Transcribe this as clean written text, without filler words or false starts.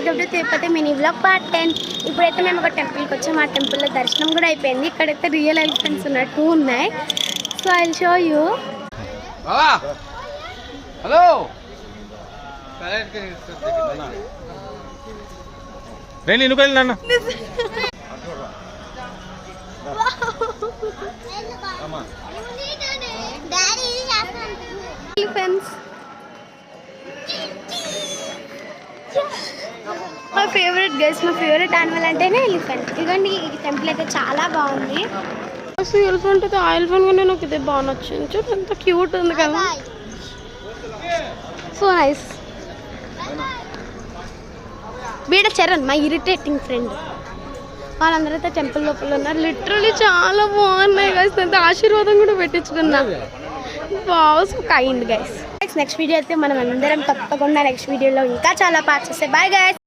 Welcome to Tirupati mini vlog part 10. ఇప్పుడైతే మేము ఒక టెంపుల్కి వచ్చాము. ఆ టెంపుల్లో దర్శనం కూడా అయిపోయింది. ఇక్కడైతే రియల్ ఎలిఫెంట్స్ ఉన్నట్టు ఉన్నాయి. So I will show you. Hello రేణి ఎందుకు వెళ్ళినా ఎలిఫెంట్స్ మా ఫేవరెట్ గైస్, మా ఫేవరెట్ యానిమల్ అంటేనే ఎలిఫెంట్. ఇదిగోండి ఈ టెంపుల్ అయితే చాలా బాగుంది. అసలు ఎలిఫెంట్ అయితే ఆ ఎలిఫెంట్ కానీ నాకు ఇదే బాగా నచ్చింది. చూడు ఎంత క్యూట్ ఉంది కదా. So nice. వీడ చరణ్ మై ఇరిటేటింగ్ ఫ్రెండ్. వాళ్ళందరూ అయితే టెంపుల్ లోపల ఉన్నారు. లిటరలీ చాలా బాగున్నాయి గైస్. అంత ఆశీర్వాదం కూడా పెట్టించుకున్నా. Wow so kind guys. Next video అయితే మనం అందరం తప్పకుండా నెక్స్ట్ వీడియోలో ఇంకా చాలా పార్ట్స్ వస్తాయి. Bye guys.